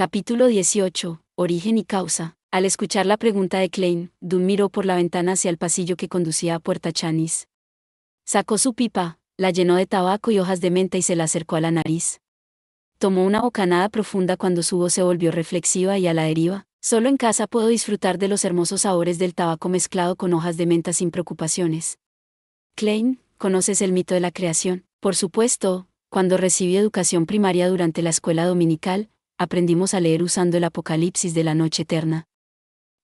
Capítulo 18. Origen y causa. Al escuchar la pregunta de Klein, Dune miró por la ventana hacia el pasillo que conducía a Puerta Chanis. Sacó su pipa, la llenó de tabaco y hojas de menta y se la acercó a la nariz. Tomó una bocanada profunda cuando su voz se volvió reflexiva y a la deriva. Solo en casa puedo disfrutar de los hermosos sabores del tabaco mezclado con hojas de menta sin preocupaciones. Klein, ¿conoces el mito de la creación? Por supuesto, cuando recibí educación primaria durante la escuela dominical, aprendimos a leer usando el Apocalipsis de la Noche Eterna.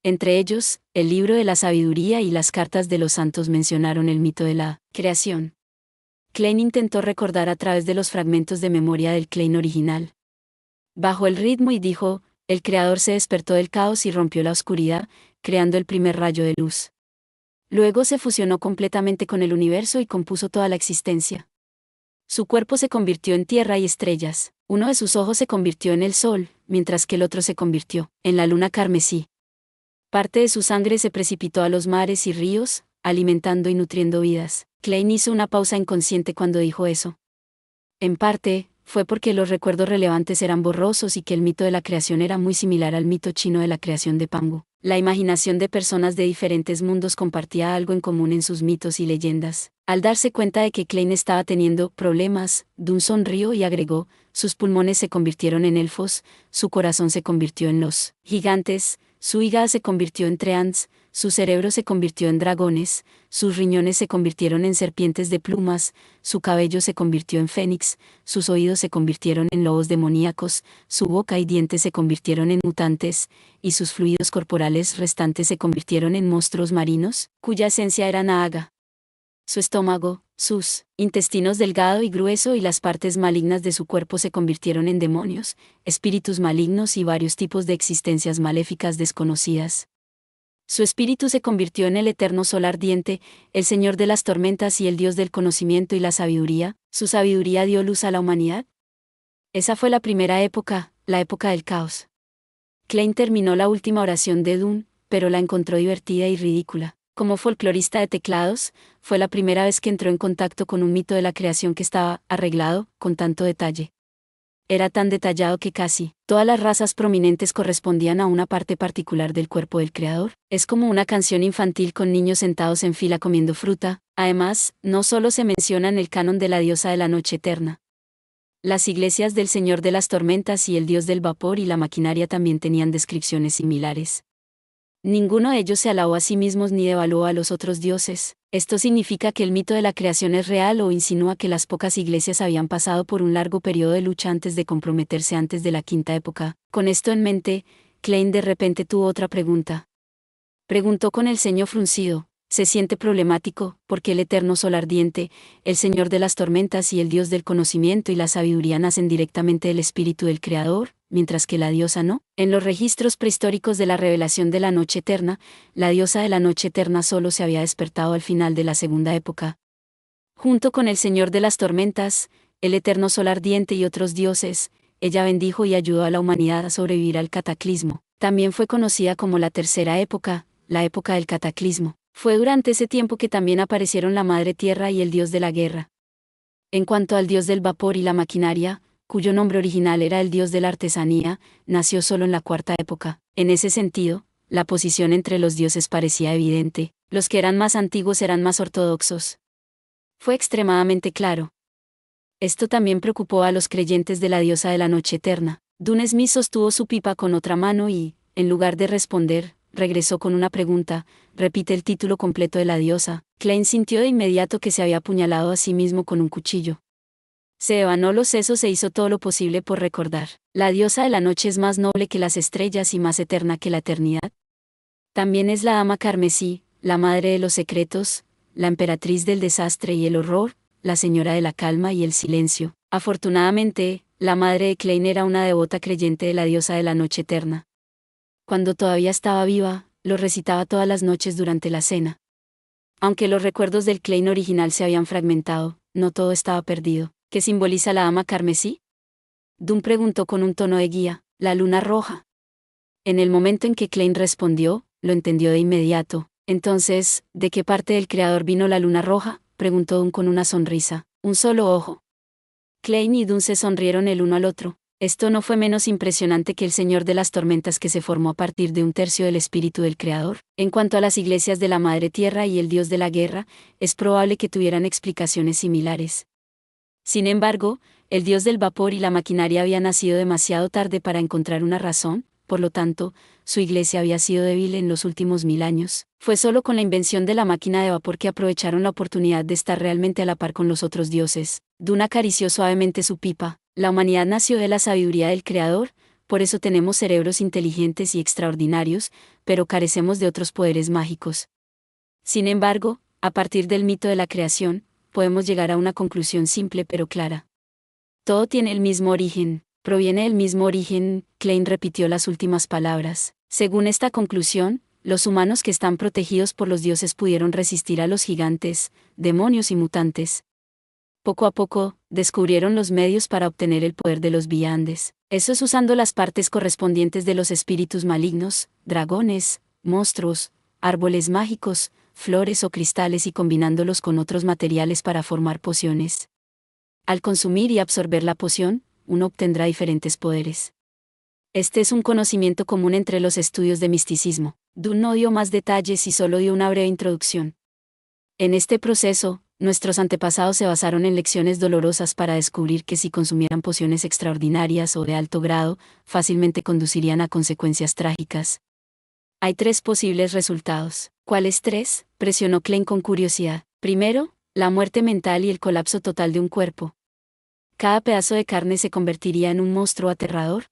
Entre ellos, el libro de la sabiduría y las cartas de los santos mencionaron el mito de la creación. Klein intentó recordar a través de los fragmentos de memoria del Klein original. Bajó el ritmo y dijo, el Creador se despertó del caos y rompió la oscuridad, creando el primer rayo de luz. Luego se fusionó completamente con el universo y compuso toda la existencia. Su cuerpo se convirtió en tierra y estrellas, uno de sus ojos se convirtió en el sol, mientras que el otro se convirtió en la luna carmesí. Parte de su sangre se precipitó a los mares y ríos, alimentando y nutriendo vidas. Klein hizo una pausa inconsciente cuando dijo eso. En parte, fue porque los recuerdos relevantes eran borrosos y que el mito de la creación era muy similar al mito chino de la creación de Pangu. La imaginación de personas de diferentes mundos compartía algo en común en sus mitos y leyendas. Al darse cuenta de que Klein estaba teniendo problemas, Dune sonrió y agregó, sus pulmones se convirtieron en elfos, su corazón se convirtió en los gigantes, su hígado se convirtió en treants, su cerebro se convirtió en dragones, sus riñones se convirtieron en serpientes de plumas, su cabello se convirtió en fénix, sus oídos se convirtieron en lobos demoníacos, su boca y dientes se convirtieron en mutantes, y sus fluidos corporales restantes se convirtieron en monstruos marinos, cuya esencia era Naaga. Su estómago, sus intestinos delgado y grueso y las partes malignas de su cuerpo se convirtieron en demonios, espíritus malignos y varios tipos de existencias maléficas desconocidas. Su espíritu se convirtió en el eterno sol ardiente, el señor de las tormentas y el dios del conocimiento y la sabiduría. Su sabiduría dio luz a la humanidad. Esa fue la primera época, la época del caos. Klein terminó la última oración de Dune, pero la encontró divertida y ridícula. Como folclorista de teclados, fue la primera vez que entró en contacto con un mito de la creación que estaba arreglado con tanto detalle. Era tan detallado que casi todas las razas prominentes correspondían a una parte particular del cuerpo del creador. Es como una canción infantil con niños sentados en fila comiendo fruta. Además, no solo se menciona en el canon de la diosa de la noche eterna. Las iglesias del Señor de las Tormentas y el dios del vapor y la maquinaria también tenían descripciones similares. Ninguno de ellos se alabó a sí mismos ni devaluó a los otros dioses. Esto significa que el mito de la creación es real o insinúa que las pocas iglesias habían pasado por un largo periodo de lucha antes de comprometerse antes de la quinta época. Con esto en mente, Klein de repente tuvo otra pregunta. Preguntó con el ceño fruncido. Se siente problemático, porque el eterno sol ardiente, el señor de las tormentas y el dios del conocimiento y la sabiduría nacen directamente del espíritu del creador, mientras que la diosa no. En los registros prehistóricos de la revelación de la noche eterna, la diosa de la noche eterna solo se había despertado al final de la segunda época. Junto con el señor de las tormentas, el eterno sol ardiente y otros dioses, ella bendijo y ayudó a la humanidad a sobrevivir al cataclismo. También fue conocida como la tercera época, la época del cataclismo. Fue durante ese tiempo que también aparecieron la Madre Tierra y el dios de la guerra. En cuanto al dios del vapor y la maquinaria, cuyo nombre original era el dios de la artesanía, nació solo en la cuarta época. En ese sentido, la posición entre los dioses parecía evidente, los que eran más antiguos eran más ortodoxos. Fue extremadamente claro. Esto también preocupó a los creyentes de la diosa de la noche eterna. Dune Smith sostuvo su pipa con otra mano y, en lugar de responder, regresó con una pregunta, repite el título completo de la diosa. Klein sintió de inmediato que se había apuñalado a sí mismo con un cuchillo. Se devanó los sesos e hizo todo lo posible por recordar. La diosa de la noche es más noble que las estrellas y más eterna que la eternidad. También es la dama carmesí, la madre de los secretos, la emperatriz del desastre y el horror, la señora de la calma y el silencio. Afortunadamente, la madre de Klein era una devota creyente de la diosa de la noche eterna. Cuando todavía estaba viva, lo recitaba todas las noches durante la cena. Aunque los recuerdos del Klein original se habían fragmentado, no todo estaba perdido. ¿Qué simboliza la dama carmesí? Dune preguntó con un tono de guía, la luna roja. En el momento en que Klein respondió, lo entendió de inmediato. Entonces, ¿de qué parte del creador vino la luna roja?, preguntó Dune con una sonrisa. Un solo ojo. Klein y Dune se sonrieron el uno al otro. Esto no fue menos impresionante que el Señor de las Tormentas que se formó a partir de un tercio del espíritu del Creador. En cuanto a las iglesias de la Madre Tierra y el Dios de la Guerra, es probable que tuvieran explicaciones similares. Sin embargo, el Dios del vapor y la maquinaria había nacido demasiado tarde para encontrar una razón, por lo tanto, su iglesia había sido débil en los últimos 1000 años. Fue solo con la invención de la máquina de vapor que aprovecharon la oportunidad de estar realmente a la par con los otros dioses. Dune acarició suavemente su pipa. La humanidad nació de la sabiduría del Creador, por eso tenemos cerebros inteligentes y extraordinarios, pero carecemos de otros poderes mágicos. Sin embargo, a partir del mito de la creación, podemos llegar a una conclusión simple pero clara. Todo tiene el mismo origen, proviene del mismo origen. Klein repitió las últimas palabras. Según esta conclusión, los humanos que están protegidos por los dioses pudieron resistir a los gigantes, demonios y mutantes. Poco a poco, descubrieron los medios para obtener el poder de los viandes. Eso es usando las partes correspondientes de los espíritus malignos, dragones, monstruos, árboles mágicos, flores o cristales y combinándolos con otros materiales para formar pociones. Al consumir y absorber la poción, uno obtendrá diferentes poderes. Este es un conocimiento común entre los estudios de misticismo. Dune no dio más detalles y solo dio una breve introducción. En este proceso, nuestros antepasados se basaron en lecciones dolorosas para descubrir que si consumieran pociones extraordinarias o de alto grado, fácilmente conducirían a consecuencias trágicas. Hay 3 posibles resultados. ¿Cuáles 3? Presionó Klein con curiosidad. Primero, la muerte mental y el colapso total de un cuerpo. Cada pedazo de carne se convertiría en un monstruo aterrador.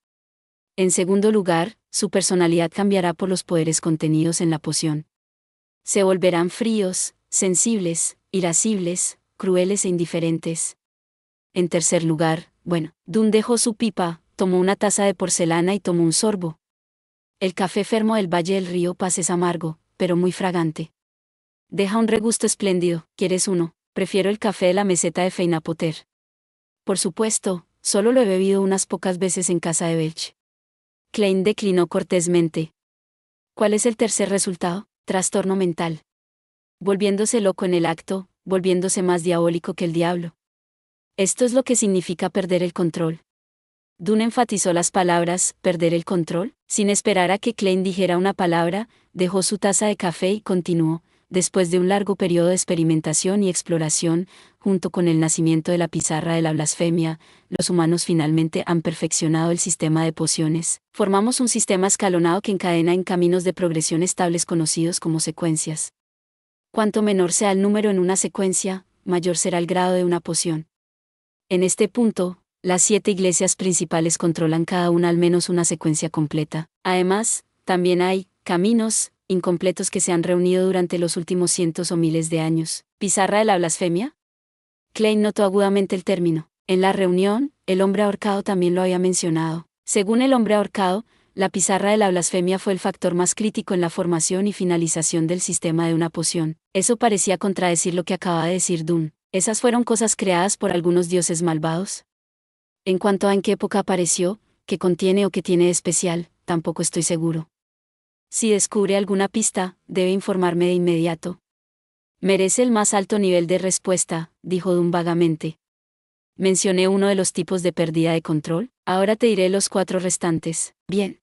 En segundo lugar, su personalidad cambiará por los poderes contenidos en la poción. Se volverán fríos, sensibles, irascibles, crueles e indiferentes. En tercer lugar, Dune dejó su pipa, tomó una taza de porcelana y tomó un sorbo. El café fermo del Valle del Río Paz es amargo, pero muy fragante. Deja un regusto espléndido. ¿Quieres uno? Prefiero el café de la meseta de Feinapoter. Por supuesto, solo lo he bebido unas pocas veces en casa de Belch. Klein declinó cortésmente. ¿Cuál es el tercer resultado? Trastorno mental. Volviéndose loco en el acto, volviéndose más diabólico que el diablo. Esto es lo que significa perder el control. Dune enfatizó las palabras, perder el control, sin esperar a que Klein dijera una palabra, dejó su taza de café y continuó. Después de un largo periodo de experimentación y exploración, junto con el nacimiento de la pizarra de la blasfemia, los humanos finalmente han perfeccionado el sistema de pociones. Formamos un sistema escalonado que encadena en caminos de progresión estables conocidos como secuencias. Cuanto menor sea el número en una secuencia, mayor será el grado de una poción. En este punto, las 7 iglesias principales controlan cada una al menos una secuencia completa. Además, también hay caminos incompletos que se han reunido durante los últimos cientos o miles de años. ¿Pizarra de la blasfemia? Klein notó agudamente el término. En la reunión, el hombre ahorcado también lo había mencionado. Según el hombre ahorcado, la pizarra de la blasfemia fue el factor más crítico en la formación y finalización del sistema de una poción. Eso parecía contradecir lo que acaba de decir Dune. ¿Esas fueron cosas creadas por algunos dioses malvados? En cuanto a en qué época apareció, qué contiene o qué tiene de especial, tampoco estoy seguro. Si descubre alguna pista, debe informarme de inmediato. Merece el más alto nivel de respuesta, dijo Dune vagamente. Mencioné uno de los tipos de pérdida de control, ahora te diré los 4 restantes. Bien.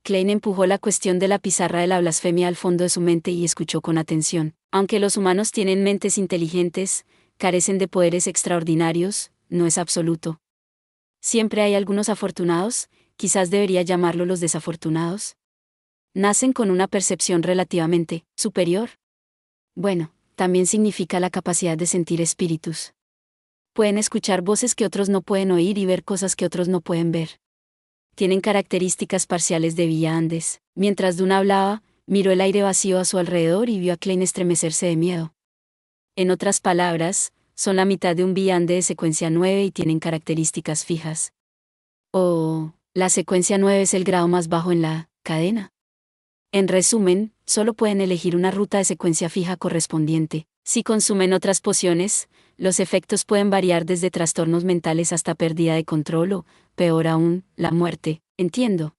Klein empujó la cuestión de la pizarra de la blasfemia al fondo de su mente y escuchó con atención. Aunque los humanos tienen mentes inteligentes, carecen de poderes extraordinarios, no es absoluto. Siempre hay algunos afortunados, quizás debería llamarlo los desafortunados. Nacen con una percepción relativamente superior. También significa la capacidad de sentir espíritus. Pueden escuchar voces que otros no pueden oír y ver cosas que otros no pueden ver. Tienen características parciales de viandes. Mientras Dune hablaba, miró el aire vacío a su alrededor y vio a Klein estremecerse de miedo. En otras palabras, son la mitad de un viande de secuencia 9 y tienen características fijas. La secuencia 9 es el grado más bajo en la cadena. En resumen, solo pueden elegir una ruta de secuencia fija correspondiente. Si consumen otras pociones, los efectos pueden variar desde trastornos mentales hasta pérdida de control o, peor aún, la muerte. Entiendo.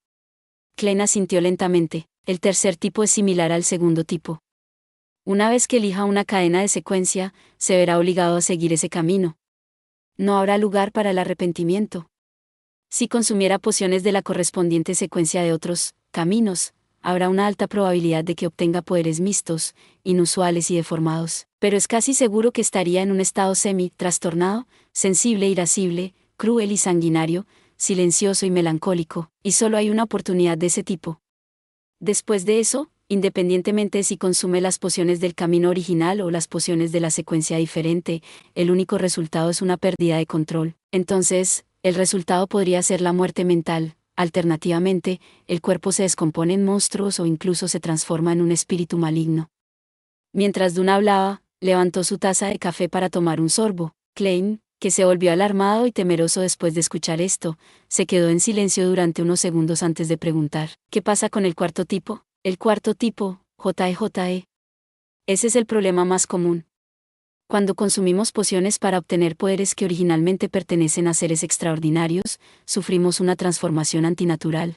Klein asintió lentamente. El tercer tipo es similar al segundo tipo. Una vez que elija una cadena de secuencia, se verá obligado a seguir ese camino. No habrá lugar para el arrepentimiento. Si consumiera pociones de la correspondiente secuencia de otros caminos, habrá una alta probabilidad de que obtenga poderes mixtos, inusuales y deformados, pero es casi seguro que estaría en un estado semi-trastornado, sensible, irascible, cruel y sanguinario, silencioso y melancólico, y solo hay una oportunidad de ese tipo. Después de eso, independientemente si consume las pociones del camino original o las pociones de la secuencia diferente, el único resultado es una pérdida de control. Entonces, el resultado podría ser la muerte mental. Alternativamente, el cuerpo se descompone en monstruos o incluso se transforma en un espíritu maligno. Mientras Dune hablaba, levantó su taza de café para tomar un sorbo. Klein, que se volvió alarmado y temeroso después de escuchar esto, se quedó en silencio durante unos segundos antes de preguntar: ¿qué pasa con el cuarto tipo? El cuarto tipo, JE. Ese es el problema más común. Cuando consumimos pociones para obtener poderes que originalmente pertenecen a seres extraordinarios, sufrimos una transformación antinatural.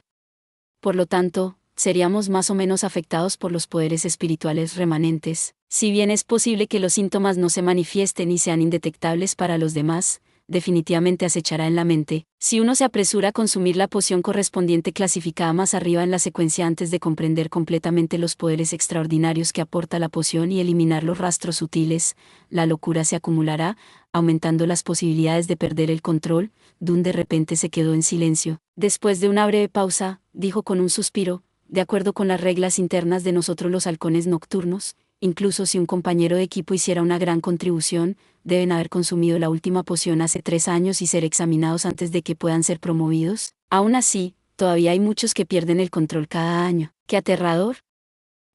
Por lo tanto, seríamos más o menos afectados por los poderes espirituales remanentes. Si bien es posible que los síntomas no se manifiesten y sean indetectables para los demás, definitivamente acechará en la mente. Si uno se apresura a consumir la poción correspondiente clasificada más arriba en la secuencia antes de comprender completamente los poderes extraordinarios que aporta la poción y eliminar los rastros sutiles, la locura se acumulará, aumentando las posibilidades de perder el control. Dune de repente se quedó en silencio. Después de una breve pausa, dijo con un suspiro: de acuerdo con las reglas internas de nosotros los halcones nocturnos, incluso si un compañero de equipo hiciera una gran contribución, deben haber consumido la última poción hace 3 años y ser examinados antes de que puedan ser promovidos. Aún así, todavía hay muchos que pierden el control cada año. ¡Qué aterrador!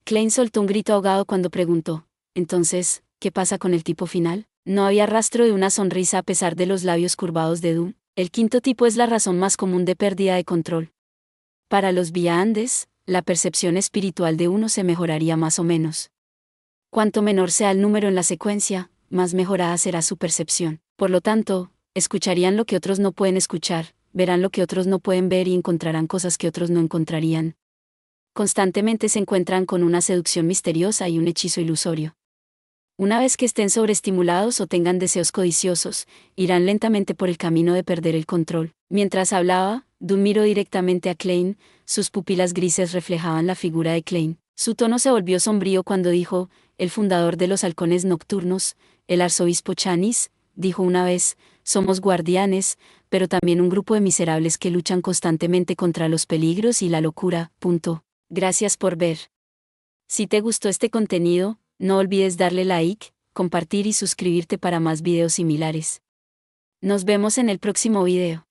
Klein soltó un grito ahogado cuando preguntó: entonces, ¿qué pasa con el tipo final? No había rastro de una sonrisa a pesar de los labios curvados de Dune. El quinto tipo es la razón más común de pérdida de control. Para los viandes, la percepción espiritual de uno se mejoraría más o menos. Cuanto menor sea el número en la secuencia, más mejorada será su percepción. Por lo tanto, escucharían lo que otros no pueden escuchar, verán lo que otros no pueden ver y encontrarán cosas que otros no encontrarían. Constantemente se encuentran con una seducción misteriosa y un hechizo ilusorio. Una vez que estén sobreestimulados o tengan deseos codiciosos, irán lentamente por el camino de perder el control. Mientras hablaba, Dune miró directamente a Klein, sus pupilas grises reflejaban la figura de Klein. Su tono se volvió sombrío cuando dijo: el fundador de los halcones nocturnos, el arzobispo Chanis, dijo una vez: somos guardianes, pero también un grupo de miserables que luchan constantemente contra los peligros y la locura. Gracias por ver. Si te gustó este contenido, no olvides darle like, compartir y suscribirte para más videos similares. Nos vemos en el próximo video.